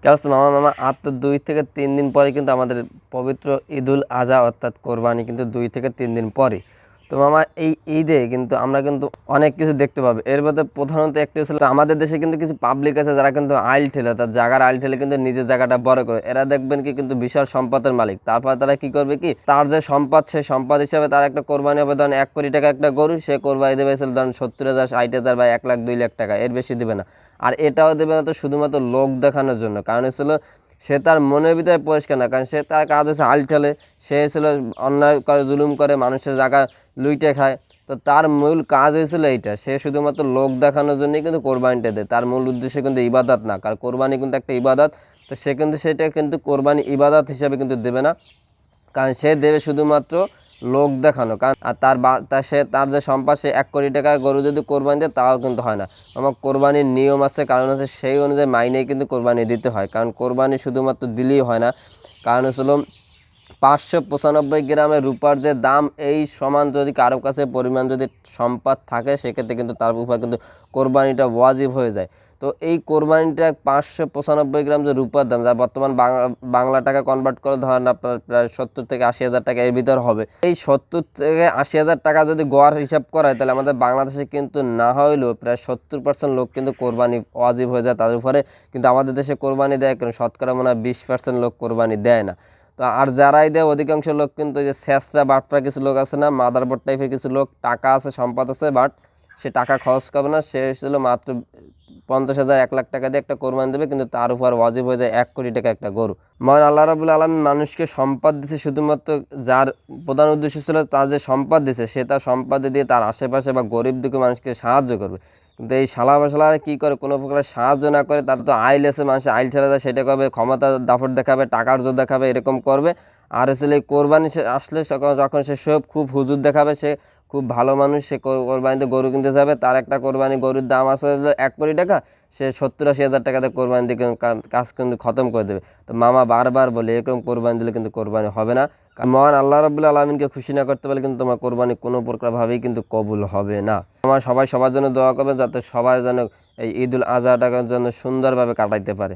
কেমন মামা মামা আর তো 2 থেকে 3 দিন পরে কিন্তু আমাদের পবিত্র ঈদুল আজহা অর্থাৎ কোরবানি কিন্তু 2 থেকে 3 দিন পরে। তো মামা এই ঈদে কিন্তু আমরা কিন্তু অনেক কিছু দেখতে পাবো। এর মধ্যে প্রধানত একটি ছিল আমাদের দেশে কিন্তু কিছু পাবলিক আছে যারা কিন্তু আইল ঠেলে, তার জায়গার আইল ঠেলে কিন্তু নিজের জায়গাটা বড় করে। এরা দেখবেন কি কিন্তু বিশাল সম্পদের মালিক। তারপর তারা কি করবে কি, তার যে সম্পদ সেই সম্পদ হিসাবে তার একটা কোরবানি হবে, ধরেন 1 কোটি টাকা একটা গরু, সে কোরবানি দেবে ধরেন 70,000 60,000 বা 1 লাখ 2 লাখ টাকা, এর বেশি দেবে না। আর এটাও দেবে না তো শুধুমাত্র লোক দেখানোর জন্য, কারণ হচ্ছিল সে তার মনের ভিতরে পরিষ্কার না, কারণ সে তার কাজ হচ্ছে আল ঠেলে, সে ছিল অন্যায় করে, জুলুম করে, মানুষের জায়গা লুইটে খায়। তো তার মূল কাজ হয়েছিল এইটা, সে শুধুমাত্র লোক দেখানোর জন্যই কিন্তু কোরবানিটা দেয়, তার মূল উদ্দেশ্য কিন্তু ইবাদত না, কারণ কোরবানি কিন্তু একটা ইবাদত। তো সে কিন্তু সেটা কিন্তু কোরবানি ইবাদত হিসাবে কিন্তু দেবে না, কারণ সে দেবে শুধুমাত্র লোক দেখানো। কারণ আর তার যে সম্পদ, সে 1 কোটি টাকা গরু যদি কোরবানি দেয় তাও কিন্তু হয় না। আমার কোরবানির নিয়ম আছে, কারণ হচ্ছে সেই অনুযায়ী মাইনেই কিন্তু কোরবানি দিতে হয়, কারণ কোরবানি শুধুমাত্র দিলেই হয় না। কারণ হচ্ছিল 595 গ্রামের রূপার যে দাম, এই সমান যদি কারো কাছে পরিমাণ যদি সম্পদ থাকে, সেক্ষেত্রে কিন্তু তার উপর কিন্তু কোরবানিটা ওয়াজিব হয়ে যায়। তো এই কোরবানিটা 595 গ্রাম যে রূপার দাম, যা বর্তমান বাংলা টাকা কনভার্ট করে ধরেন আপনার প্রায় 70 থেকে 80 হাজার টাকা এর ভিতর হবে। এই 70 থেকে 80 হাজার টাকা যদি গড় হিসাব করা হয়, তাহলে আমাদের বাংলাদেশে কিন্তু না হইলেও প্রায় 70% লোক কিন্তু কোরবানি ওয়াজিব হয়ে যায় তাদের উপরে। কিন্তু আমাদের দেশে কোরবানি দেয় কেন, শতকরা মনে হয় 20% লোক কোরবানি দেয় না। তো আর যারাই দেয় অধিকাংশ লোক কিন্তু যে স্যাঁচরা বাটপার কিছু লোক আছে না, মাদারবোর্ড টাইপের কিছু লোক, টাকা আছে, সম্পদ আছে, বাট সে টাকা খরচ করবে না, সে ছিল মাত্র 50,000 1 লাখ টাকা দিয়ে একটা কোরবানি দেবে, কিন্তু তার উপর ওয়াজিব হয়ে যায় 1 কোটি টাকা একটা গরু। মহান আল্লাহ রাব্বুল আলামিন মানুষকে সম্পদ দিছে শুধুমাত্র, যার প্রধান উদ্দেশ্য ছিল তার যে সম্পদ দিছে সে তার সম্পদ দিয়ে তার আশেপাশে বা গরিব দুঃখী মানুষকে সাহায্য করবে। কিন্তু এই শালা কী করে, কোনো প্রকার সাহায্য না করে, তার তো আইল আছে, মানুষের আইল ছেড়ে দেয়, সেটা করবে, ক্ষমতা দাপট দেখাবে, টাকার জোর দেখাবে, এরকম করবে। আর আসলে এই কোরবানি আসলে যখন সে সব খুব হুজুর দেখাবে, সে খুব ভালো মানুষ, সে কোরবানিতে গরু কিনতে যাবে, তার একটা কোরবানি গরুর দাম আসলে 1 কোটি টাকা, সে 70-80 হাজার টাকাতে কোরবানি দিয়ে কাজ কিন্তু খতম করে দেবে। তো মামা বারবার বলে এরকম কোরবানি দিলে কিন্তু কোরবানি হবে না। মহান আল্লাহ রাব্বুল আলামিনকে খুশি না করতে পারলে কিন্তু তোমার কোরবানি কোনো প্রকারভাবেই কিন্তু কবুল হবে না। আমার সবাই সবার জন্য দোয়া করবে, যাতে সবাই যেন এই ঈদুল আজহাটাকে যেন সুন্দরভাবে কাটাইতে পারে।